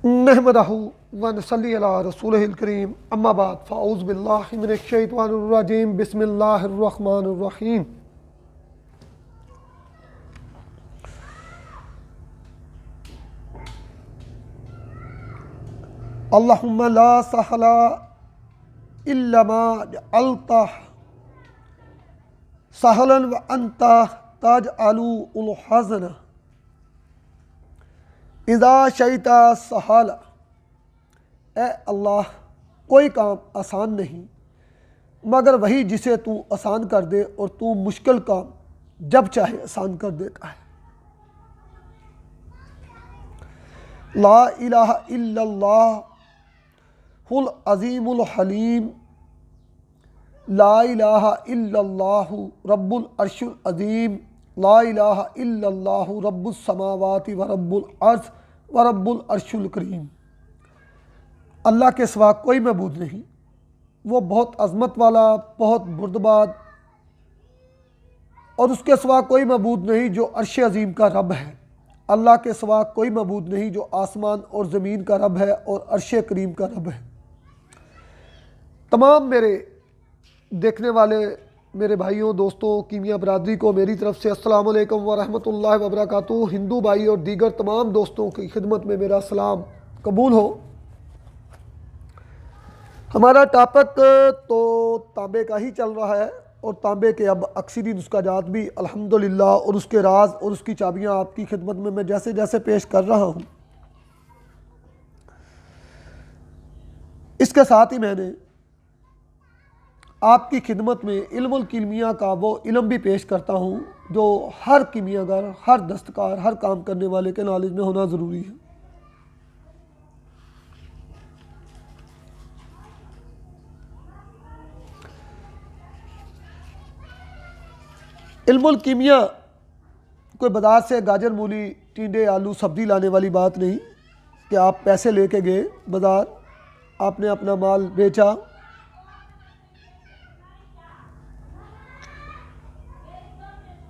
नहमदहु व नसल्ली अला रसूलिहिल करीम अम्मा बाद फ़अऊज़ु बिल्लाहि मिनश शैतानिर रजीम बिस्मिल्लाहिर रहमानिर रहीम। अल्लाहुम्मा ला सहला इल्ला मा जअलतह सहलन व अंता तजअलुल हज़न इज़ा शईता सहाला। ए अल्लाह, कोई काम आसान नहीं मगर वही जिसे तू आसान कर दे, और तू मुश्किल काम जब चाहे आसान कर देता है। ला इलाहा इल्लल्लाह हुल अज़ीमुल हलीम, ला इलाहा इल्लल्लाहु रब्बुल अर्शिल अज़ीम, ला इलाहा इल्लल्लाहु रब्बुस समावाति व रब्बुल अर्श व रब्बुल अर्शिल करीम। अल्लाह के सिवा कोई मबूद नहीं, वो बहुत अज़मत वाला, बहुत बुर्दबाद, और उसके सिवा कोई मबूद नहीं जो अर्श अज़ीम का रब है। अल्लाह के सिवा कोई मबूद नहीं जो आसमान और ज़मीन का रब है और अर्श करीम का रब है। तमाम मेरे देखने वाले मेरे भाइयों, दोस्तों, कीमिया बरादरी को मेरी तरफ से अस्सलामु अलैकुम व रहमतुल्लाहि व बरकातुहू। हिंदू भाई और दीगर तमाम दोस्तों की खिदमत में मेरा सलाम कबूल हो। हमारा टॉपिक तो तांबे का ही चल रहा है, और तांबे के अब अक्सरी नुस्ख़ाजात भी अल्हम्दुलिल्लाह, और उसके राज और उसकी चाबियाँ आपकी खिदमत में मैं जैसे जैसे पेश कर रहा हूँ। इसके साथ ही मैंने आपकी खिदमत में इल्मुल कीमिया का वो इल्म भी पेश करता हूँ जो हर कीमियागर, हर दस्तकार, हर काम करने वाले के नॉलेज में होना ज़रूरी है। इल्मुल कीमिया कोई बाज़ार से गाजर, मूली, टिंडे, आलू, सब्ज़ी लाने वाली बात नहीं कि आप पैसे लेके गए बाज़ार, आपने अपना माल बेचा,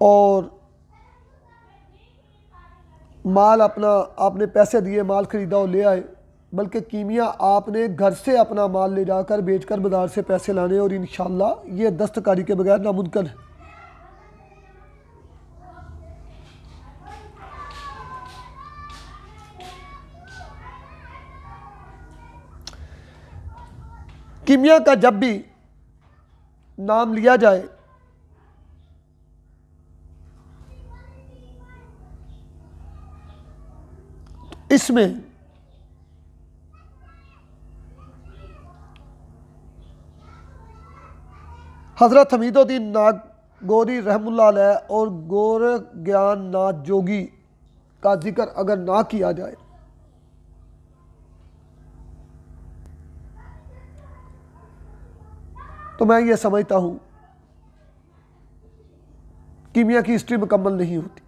और माल अपना आपने पैसे दिए, माल ख़रीदा और ले आए। बल्कि कीमिया आपने घर से अपना माल ले जाकर बेचकर बाज़ार से पैसे लाने, और इंशाअल्लाह ये दस्तकारी के बगैर नामुमकिन है। कीमिया का जब भी नाम लिया जाए इसमें हज़रत हमीदुद्दीन नागौरी रहमुल्लाह अलैह और गोरख ज्ञान नाथ जोगी का जिक्र अगर ना किया जाए तो मैं ये समझता हूँ कीमिया की हिस्ट्री मुकम्मल नहीं होती।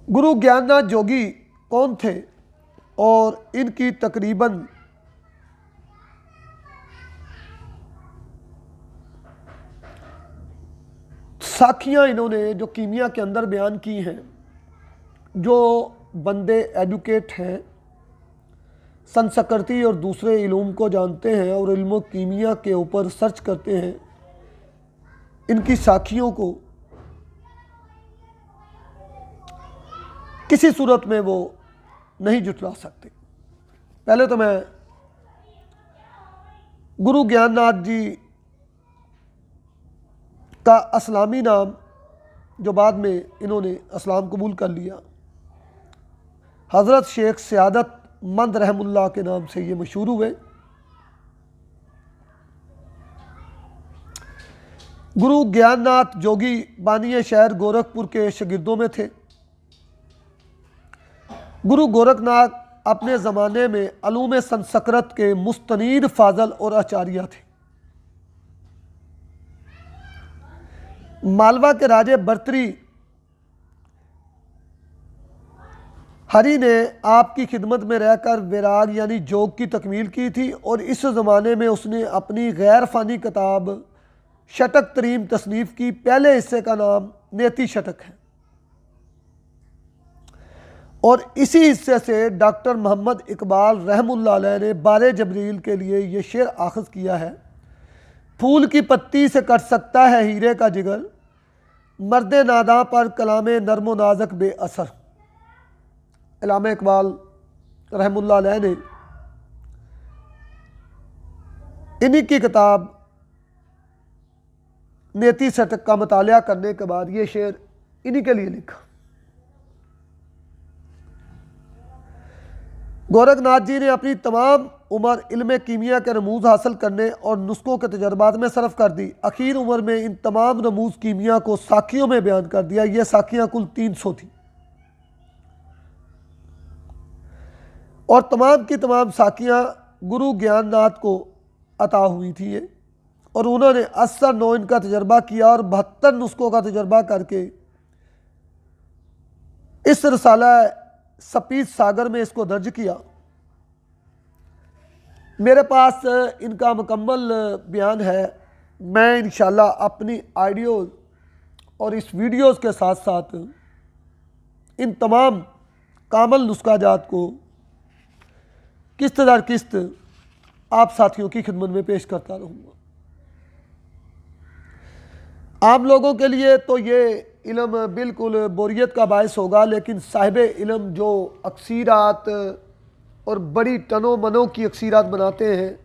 गुरु ज्ञाननाथ जोगी कौन थे, और इनकी तकरीबन साखियाँ इन्होंने जो कीमिया के अंदर बयान की हैं। जो बंदे एजुकेट हैं, संस्कृति और दूसरे इल्म को जानते हैं और इल्म कीमिया के ऊपर सर्च करते हैं, इनकी साखियों को किसी सूरत में वो नहीं जुटला सकते। पहले तो मैं गुरु ज्ञाननाथ जी का इस्लामी नाम, जो बाद में इन्होंने इस्लाम कबूल कर लिया, हज़रत शेख सयादत मंद रहमुल्लाह के नाम से ये मशहूर हुए। गुरु ज्ञाननाथ जोगी बानिया शहर गोरखपुर के शागिर्दों में थे। गुरु गोरखनाथ अपने ज़माने में अलूम संस्कृत के मुस्तनीद फाजल और आचार्य थे। मालवा के राजे बर्तरी हरि ने आपकी खिदमत में रहकर विराग यानी जोग की तकमील की थी और इस ज़माने में उसने अपनी गैर फ़ानी किताब शतक तरीम तसनीफ़ की। पहले हिस्से का नाम नेती शतक है और इसी हिस्से से डॉक्टर मोहम्मद इकबाल रहमुल्लाह अलैह ने बारे जबरील के लिए ये शेर आखज़ किया है। फूल की पत्ती से कट सकता है हीरे का जिगर, मर्द नादा पर कलामे नर्म नाजक बेअसर। अल्लामा इकबाल रहमुल्लाह अलैह ने इन्हीं की किताब नेती शतक का मुतालिया करने के बाद ये शेर इन्हीं के लिए लिखा। गोरखनाथ जी ने अपनी तमाम उम्र इल्म कीमिया के रमूज़ हासिल करने और नुस्खों के तजर्बात में सरफ कर दी। आखिर उम्र में इन तमाम रमूज़ कीमिया को साखियों में बयान कर दिया। ये साखियाँ कुल 300 थी और तमाम की तमाम साखियाँ गुरु ज्ञाननाथ को अता हुई थी ये, और उन्होंने 80-9 इनका तजर्बा किया और 72 नुस्खों का तजर्बा करके इस रसाला सपीत सागर में इसको दर्ज किया। मेरे पास इनका मुकम्मल बयान है। मैं इंशाल्लाह अपनी ऑडियो और इस वीडियोस के साथ साथ इन तमाम कामल नुस्खाजात को किस्त दर किस्त आप साथियों की खिदमत में पेश करता रहूँगा। आम लोगों के लिए तो ये इल्म बिल्कुल बोरियत का बायस होगा, लेकिन साहिब इल्म जो अक्सीरात और बड़ी टनो मनो की अक्सीरात बनाते हैं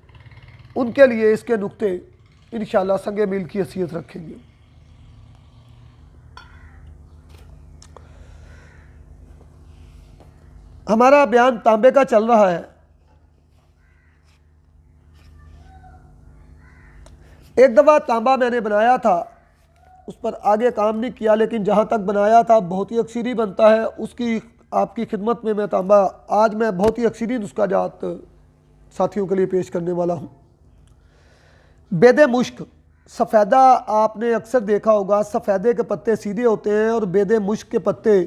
उनके लिए इसके नुक्ते इंशाल्लाह संगे मील की हैसियत रखेंगे। हमारा बयान तांबे का चल रहा है। एक दफ़ा तांबा मैंने बनाया था, उस पर आगे काम नहीं किया, लेकिन जहाँ तक बनाया था बहुत ही अक्सरी बनता है। उसकी आपकी खिदमत में मैं तांबा आज मैं बहुत ही अक्सरी नुस्खाजात साथियों के लिए पेश करने वाला हूँ। बेदे मुश्क सफ़ेदा आपने अक्सर देखा होगा। सफ़ेदे के पत्ते सीधे होते हैं और बेदे मुश्क के पत्ते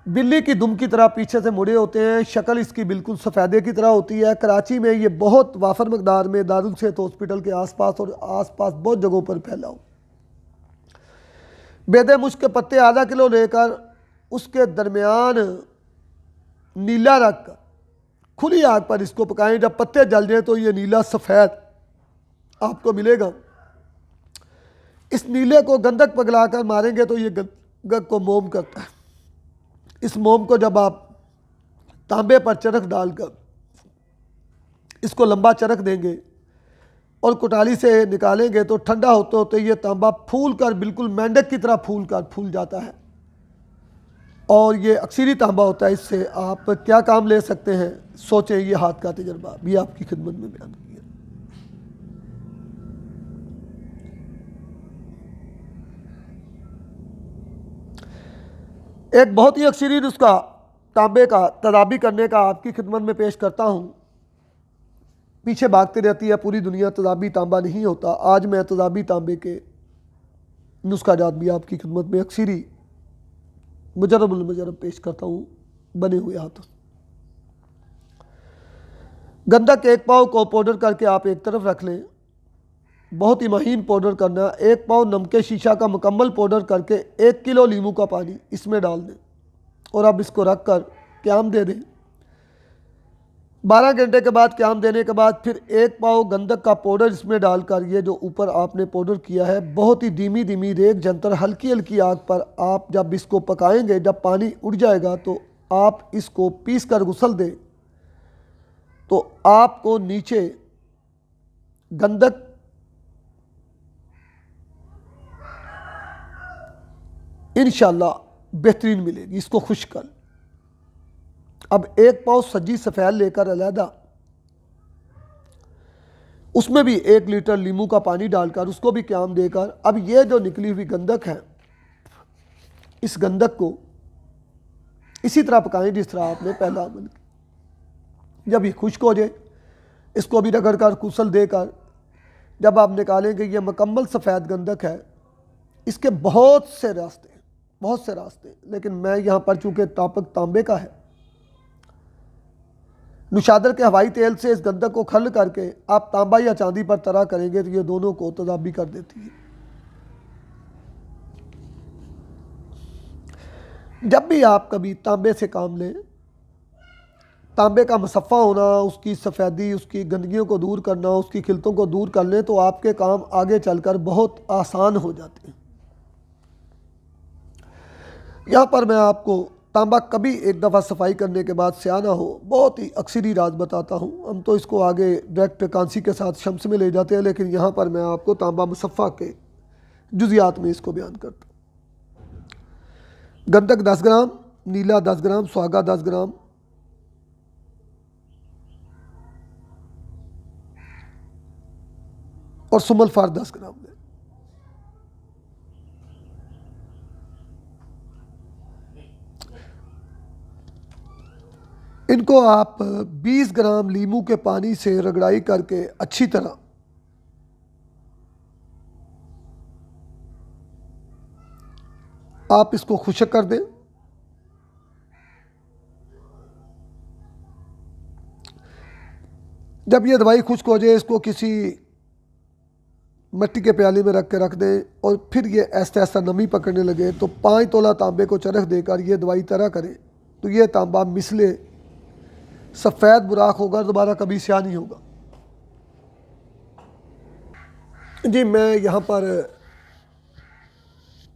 बिल्ली की दुम की तरह पीछे से मुड़े होते हैं। शक्ल इसकी बिल्कुल सफ़ेदे की तरह होती है। कराची में ये बहुत वाफर मकदार में दारुल सेहत हॉस्पिटल के आसपास और आसपास बहुत जगहों पर फैला हो। बेदे मुश्क के पत्ते आधा किलो लेकर उसके दरमियान नीला रख कर खुली आग पर इसको पकाएं। जब पत्ते जल जाए तो ये नीला सफ़ेद आपको मिलेगा। इस नीले को गंधक पगलाकर मारेंगे तो ये गंधक को मोम करता है। इस मोम को जब आप तांबे पर चरख डालकर इसको लंबा चरख देंगे और कुटाली से निकालेंगे तो ठंडा होते होते ये तांबा फूल कर बिल्कुल मेंढक की तरह फूल जाता है और ये अक्सरी तांबा होता है। इससे आप क्या काम ले सकते हैं सोचें। ये हाथ का तजर्बा भी आपकी खिदमत में बयान किया। एक बहुत ही अक्सरी नुस्खा तांबे का तदाबी करने का आपकी खिदमत में पेश करता हूँ। पीछे भागती रहती है पूरी दुनिया, तदाबी तांबा नहीं होता। आज मैं तदाबी तांबे के नुस्खाजात भी आपकी खिदमत में अक्सरी मुजरब पेश करता हूँ बने हुए हाथों। गंधक एक पाव को पाउडर करके आप एक तरफ रख लें। बहुत ही महीन पाउडर करना। एक पाव नमके शीशा का मुकम्मल पाउडर करके 1 किलो नींबू का पानी इसमें डाल दें और अब इसको रख कर क्याम दे दें। 12 घंटे के बाद क्याम देने के बाद फिर 1 पाव गंधक का पाउडर इसमें डालकर ये जो ऊपर आपने पाउडर किया है बहुत ही धीमी धीमी रेख जंतर हल्की हल्की आग पर आप जब इसको पकाएंगे, जब पानी उड़ जाएगा तो आप इसको पीस कर गुसल दें तो आपको नीचे गंधक इंशाल्लाह बेहतरीन मिलेगी। इसको खुश्क कर। अब 1 पाव सज्जी सफ़ेद लेकर अलहदा उसमें भी 1 लीटर नींबू का पानी डालकर उसको भी क्याम देकर अब ये जो निकली हुई गंधक है इस गंधक को इसी तरह पकाएं जिस तरह आपने पहला अमल किया। जब ये खुश्क हो जाए इसको भी रगड़ कर कुसल देकर जब आप निकालेंगे ये मुकम्मल सफ़ेद गंधक है। इसके बहुत से रास्ते हैं, बहुत से रास्ते, लेकिन मैं यहाँ पर चूँकि टॉपिक तांबे का है, नुशादर के हवाई तेल से इस गंधक को खल करके आप तांबा या चांदी पर तरा करेंगे तो ये दोनों को तजाबी कर देती है। जब भी आप कभी तांबे से काम लें, तांबे का मुसफ़ा होना, उसकी सफ़ेदी, उसकी गंदगियों को दूर करना, उसकी खिलतों को दूर कर लें तो आपके काम आगे चलकर बहुत आसान हो जाते हैं। यहाँ पर मैं आपको तांबा कभी एक दफ़ा सफाई करने के बाद स्याह ना हो, बहुत ही अक्सरी राज बताता हूँ। हम तो इसको आगे डायरेक्ट कांसी के साथ शम्स में ले जाते हैं, लेकिन यहाँ पर मैं आपको तांबा मुसफ़ा के जुज़ियात में इसको बयान करता हूँ। गंधक 10 ग्राम, नीला 10 ग्राम, सुहागा 10 ग्राम, और सुमलफार 10 ग्राम लें। इनको आप 20 ग्राम लीमू के पानी से रगड़ाई करके अच्छी तरह आप इसको खुश्क कर दें। जब ये दवाई खुश्क हो जाए, इसको किसी मिट्टी के प्याले में रख के रख दें, और फिर ये ऐसा ऐसा नमी पकड़ने लगे तो 5 तोला तांबे को चरख देकर ये दवाई तरा करें तो ये तांबा मिसले सफ़ेद बुराक होगा, दोबारा कभी स्याह नहीं होगा। जी, मैं यहाँ पर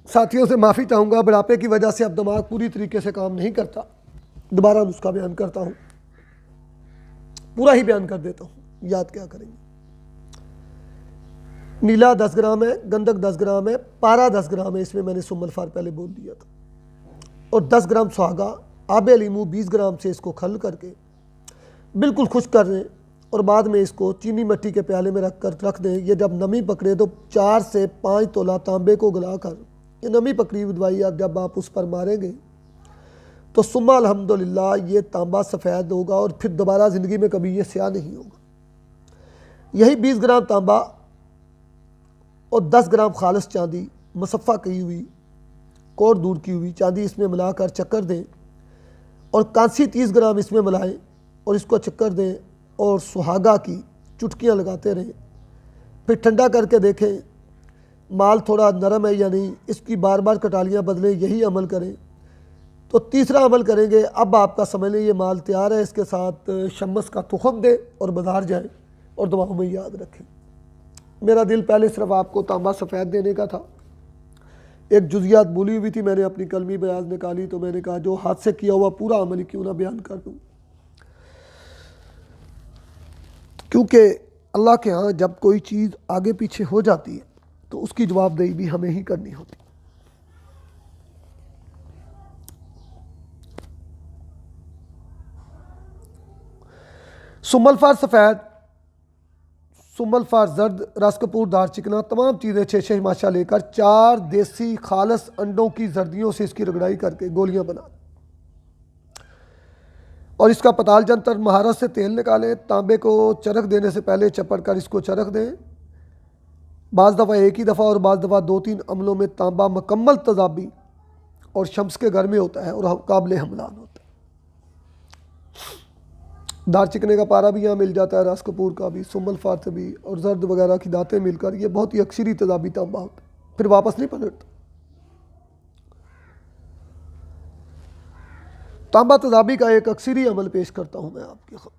साथियों से माफ़ी चाहूँगा, बुढ़ापे की वजह से अब दिमाग पूरी तरीके से काम नहीं करता। दोबारा नुस्खा बयान करता हूँ, पूरा ही बयान कर देता हूँ, याद क्या करेंगे। नीला 10 ग्राम है, गंधक 10 ग्राम है, पारा 10 ग्राम है, इसमें मैंने सुमलफार पहले बोल दिया था, और 10 ग्राम सुहागा, आबे लीमू 20 ग्राम से इसको खल करके बिल्कुल खुश्क कर दें, और बाद में इसको चीनी मिट्टी के प्याले में रख दें। ये जब नमी पकड़े तो 4 से 5 तोला तांबे को गलाकर ये नमी पकड़ी हुई दवाई जब आप उस पर मारेंगे तो सुम्मा अल्हम्दुलिल्लाह ये तांबा सफ़ेद होगा, और फिर दोबारा ज़िंदगी में कभी ये स्याह नहीं होगा। यही 20 ग्राम तांबा और 10 ग्राम खालिस चांदी मुसफ़ा की हुई, कोर दूर की हुई चांदी इसमें मिलाकर चक्कर दें, और कांसी 30 ग्राम इसमें मिलाएं और इसको चक्कर दें, और सुहागा की चुटकियाँ लगाते रहें। फिर ठंडा करके देखें माल थोड़ा नरम है या नहीं, इसकी बार बार कटालियाँ बदलें, यही अमल करें। तो तीसरा अमल करेंगे, अब आपका समझ लें ये माल तैयार है, इसके साथ शम्मस का तुखम दें और बाज़ार जाएं और दुआओं में याद रखें। मेरा दिल पहले सिर्फ आपको तांबा सफ़ेद देने का था, एक जुज़ियात भूली हुई थी, मैंने अपनी कलमी बयाज निकाली तो मैंने कहा जो हाथ से किया हुआ पूरा अमल क्यों ना बयान कर दूँ, क्योंकि अल्लाह के यहाँ जब कोई चीज़ आगे पीछे हो जाती है तो उसकी जवाबदेही भी हमें ही करनी होती। सुमलफार सफ़ेद, सुमलफार जर्द, रस कपूर, दार चिकना, तमाम चीज़ें 6-6 माशा लेकर 4 देसी खालस अंडों की जर्दियों से इसकी रगड़ाई करके गोलियां बना, और इसका पताल जंतर महारत से तेल निकालें। तांबे को चरख देने से पहले चपड़ कर इसको चरख दें। बाज़ दफ़ा एक ही दफ़ा और बाज़ दफ़ा 2-3 अमलों में तांबा मुकम्मल तजाबी और शम्स के घर में होता है और काबिल हमलान होता है। दार चिकने का पारा भी यहाँ मिल जाता है, रस कपूर का भी, सुमलफार से भी, और जर्द वगैरह की दातें मिलकर ये बहुत ही अक्सरी तजाबी तांबा होता है, फिर वापस नहीं पलटता। तांबा तजाबी का एक अक्सरी अमल पेश करता हूँ मैं आपके खिलाफ।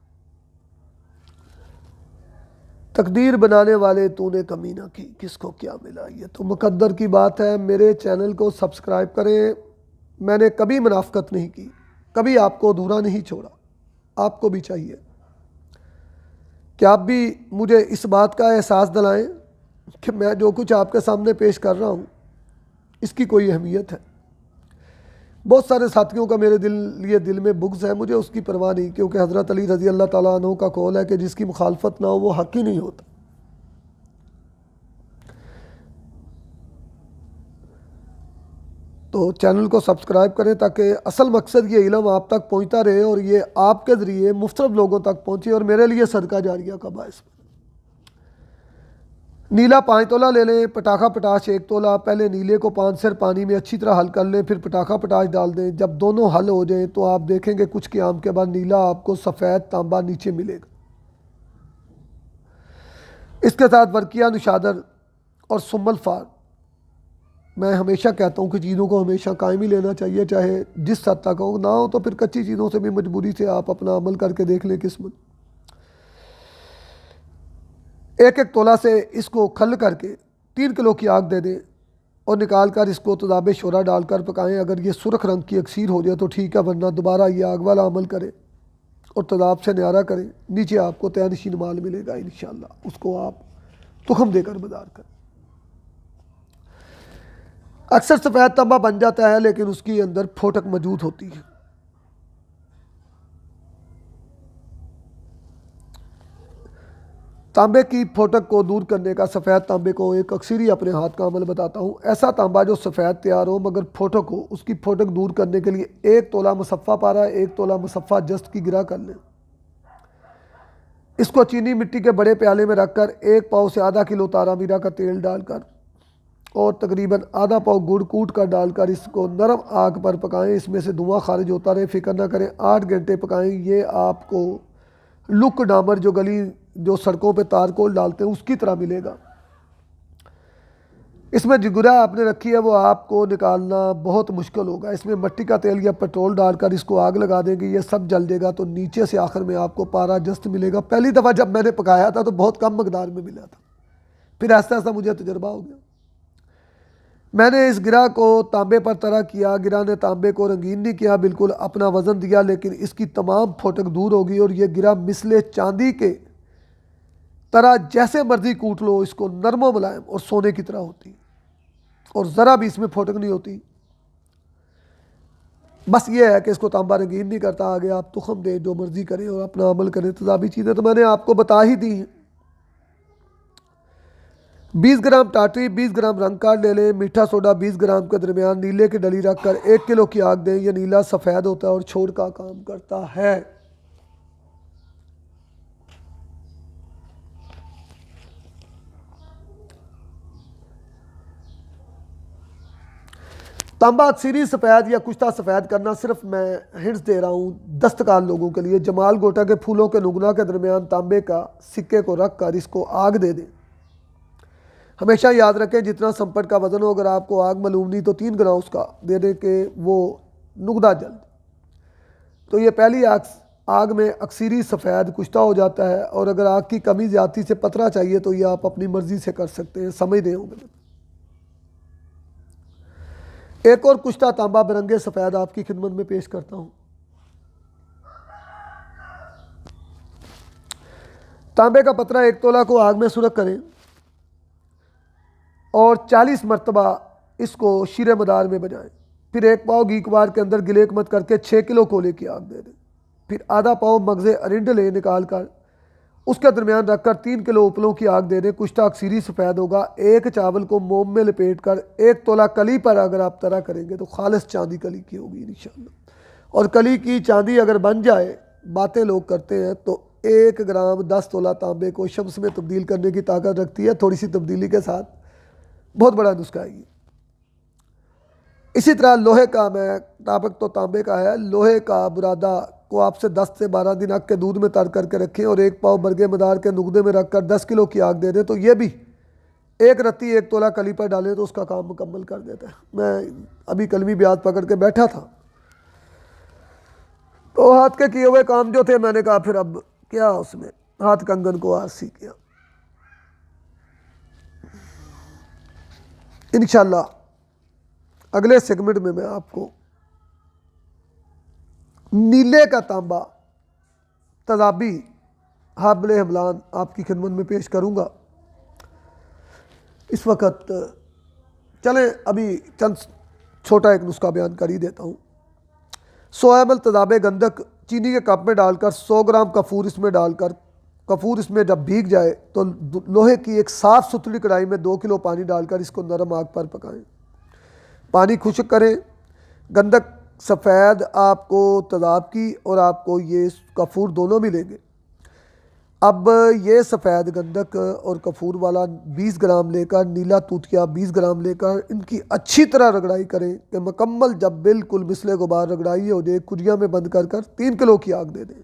तकदीर बनाने वाले तूने कमी ना की, किसको क्या मिला, ये तो मुकद्दर की बात है। मेरे चैनल को सब्सक्राइब करें। मैंने कभी मुनाफकत नहीं की, कभी आपको अधूरा नहीं छोड़ा। आपको भी चाहिए कि आप भी मुझे इस बात का एहसास दिलाएं कि मैं जो कुछ आपके सामने पेश कर रहा हूँ इसकी कोई अहमियत है। बहुत सारे साथियों का मेरे दिल में बुग़्ज़ है, मुझे उसकी परवाह नहीं, क्योंकि हज़रत अली रज़ी अल्लाह ताला अन्हु का कौल है कि जिसकी मुखालफत ना हो वो हक़ ही नहीं होता। तो चैनल को सब्सक्राइब करें ताकि असल मकसद ये इल्म आप तक पहुँचता रहे और ये आपके ज़रिए मुख्तलिफ़ लोगों तक पहुँचे और मेरे लिए सदका जारिया का बायस बने। नीला 5 तोला ले लें, पटाखा पटाश 1 तोला। पहले नीले को 5 सेर पानी में अच्छी तरह हल कर लें, फिर पटाखा पटाश डाल दें। जब दोनों हल हो जाएं तो आप देखेंगे कुछ क़याम के बाद नीला आपको सफ़ेद तांबा नीचे मिलेगा। इसके साथ वर्किया, निशादर और सुम्मल फार। मैं हमेशा कहता हूँ कि चीज़ों को हमेशा कायम ही लेना चाहिए, चाहे जिस हद तक हो। ना हो तो फिर कच्ची चीज़ों से भी मजबूरी से आप अपना अमल करके देख लें किस्मत। 1-1 तोला से इसको खल करके 3 किलो की आग दे दें और निकाल कर इसको तदाब शोरा डालकर पकाएं। अगर ये सुरख रंग की अक्सीर हो जाए तो ठीक है, वरना दोबारा ये आग वाला अमल करें और तदाब से न्यारा करें। नीचे आपको तयनशीन माल मिलेगा इंशाअल्लाह, उसको आप तुखम देकर बाजार करें। अक्सर सफ़ेद तांबा बन जाता है लेकिन उसकी अंदर फोटक मौजूद होती है। तांबे की फोटक को दूर करने का सफ़ेद तांबे को एक अक्सरी अपने हाथ का अमल बताता हूँ। ऐसा तांबा जो सफ़ेद तैयार हो मगर फोटक हो, उसकी फोटक दूर करने के लिए 1 तोला मुसफ़ा पारा, 1 तोला मुसफ़ा जस्त की गिरा कर लें। इसको चीनी मिट्टी के बड़े प्याले में रखकर 1 पाव से आधा किलो तारा मीरा का तेल डालकर और तकरीबन आधा पाव गुड़ कूट कर डालकर इसको नरम आग पर पकाएं। इसमें से धुआं खारिज होता रहे, फिक्र ना करें। 8 घंटे पकाएं। ये आपको लुक डामर जो गली जो सड़कों पे तारकोल डालते हैं उसकी तरह मिलेगा। इसमें जिगुरा आपने रखी है वो आपको निकालना बहुत मुश्किल होगा। इसमें मिट्टी का तेल या पेट्रोल डालकर इसको आग लगा देंगे, ये सब जल देगा तो नीचे से आखिर में आपको पारा जस्त मिलेगा। पहली दफ़ा जब मैंने पकाया था तो बहुत कम मकदार में मिला था, फिर ऐसा ऐसा मुझे तजर्बा हो गया। मैंने इस गिरा को तांबे पर तरह किया। गिरा ने तांबे को रंगीन नहीं किया, बिल्कुल अपना वज़न दिया, लेकिन इसकी तमाम फोटक दूर होगी और ये गिरा मिसले चांदी के तरह जैसे मर्जी कूट लो, इसको नरमो मुलायम और सोने की तरह होती और ज़रा भी इसमें फोटक नहीं होती। बस ये है कि इसको तांबा रंगीन नहीं करता। आगे आप तुखम दें, जो मर्जी करें और अपना अमल करें। तजाबी चीज़ें तो मैंने आपको बता ही दी हैं। 20 ग्राम टाटरी, 20 ग्राम रंग कार्ड ले लें। मीठा सोडा 20 ग्राम के दरमियान नीले की डली रखकर 1 किलो की आग दें। यह नीला सफ़ेद होता है और छोड़ का काम करता है। तांबा अक्सरी सफ़ेद या कुश्ता सफ़ेद करना सिर्फ मैं हिंट्स दे रहा हूँ दस्तकार लोगों के लिए। जमाल गोटा के फूलों के नुगना के दरमियान तांबे का सिक्के को रख कर इसको आग दे दें। हमेशा याद रखें जितना संपट का वज़न हो, अगर आपको आग मालूम नहीं तो 3 गुना उसका दे दें कि वो नुगदा जल। तो ये पहली आग में अक्सरी सफ़ेद कुश्ता हो जाता है। और अगर आग की कमी ज़्यादती से पतरा चाहिए तो ये आप अपनी मर्ज़ी से कर सकते हैं, समझ रहे होंगे। एक और कुश्ता तांबा बरंगे सफ़ेद आपकी खिदमत में पेश करता हूँ। तांबे का पतरा 1 तोला को आग में सुरख करें और 40 मरतबा इसको शीरे मदार में बजाएं। फिर 1 पाव घी कुवार के अंदर गिलेक मत करके 6 किलो कोले की आग दे दें। फिर आधा पाव मगज़े अरिंड ले निकाल कर उसके दरमियान रखकर 3 किलो उपलों की आग दे दें। कुश्ता अक्सरी सफ़ेद होगा। 1 चावल को मोम में लपेट कर 1 तोला कली पर अगर आप तरह करेंगे तो खालिस चांदी कली की होगी इंशाअल्लाह। और कली की चांदी अगर बन जाए, बातें लोग करते हैं, तो 1 ग्राम 10 तोला तांबे को शम्स में तब्दील करने की ताकत रखती है। थोड़ी सी तब्दीली के साथ बहुत बड़ा नुस्खा है ये। इसी तरह लोहे का, मैं ताबक तो तांबे का है, लोहे का बुरादा को आपसे 10 से 12 दिन आग के दूध में तर करके रखें और 1 पाव बरगे मदार के नुगदे में रखकर 10 किलो की आग दे दें। तो ये भी 1 रत्ती 1 तोला कली पर डालें तो उसका काम मुकम्मल कर देता है। मैं अभी कलमी ब्याज पकड़ के बैठा था तो हाथ के किए हुए काम जो थे, मैंने कहा फिर अब क्या उसमें हाथ कंगन को आरसी किया। इंशाल्लाह अगले सेगमेंट में मैं आपको नीले का तांबा तजाबी हाबले हमलान आपकी खिदमत में पेश करूंगा। इस वक्त चलें अभी चंद छोटा एक नुस्खा बयान कर ही देता हूँ। 100 ml तजाबे गंधक चीनी के कप में डालकर 100 ग्राम कपूर इसमें डालकर, कपूर इसमें जब भीग जाए तो लोहे की एक साफ़ सुथरी कढ़ाई में 2 किलो पानी डालकर इसको नरम आग पर पकाएं। पानी खुश्क करें। गंधक सफ़ेद आपको तजाब की और आपको ये कपूर दोनों मिलेंगे। अब ये सफ़ेद गंधक और कपूर वाला 20 ग्राम लेकर, नीला तूतिया 20 ग्राम लेकर इनकी अच्छी तरह रगड़ाई करें कि मुकम्मल जब बिल्कुल मिसले गुबार रगड़ाई हो जाए, कुजिया में बंद कर 3 किलो की आग दे दें।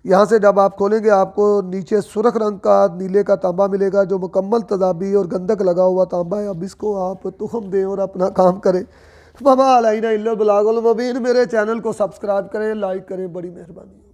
यहाँ से जब आप खोलेंगे आपको नीचे सुरख रंग का नीले का तांबा मिलेगा जो मुकम्मल तदाबी और गंधक लगा हुआ तांबा है। अब इसको आप तुखम दें और अपना काम करें। वमा अलैना इल्लल बलागुल मुबीन। मेरे चैनल को सब्सक्राइब करें, लाइक करें, बड़ी मेहरबानी।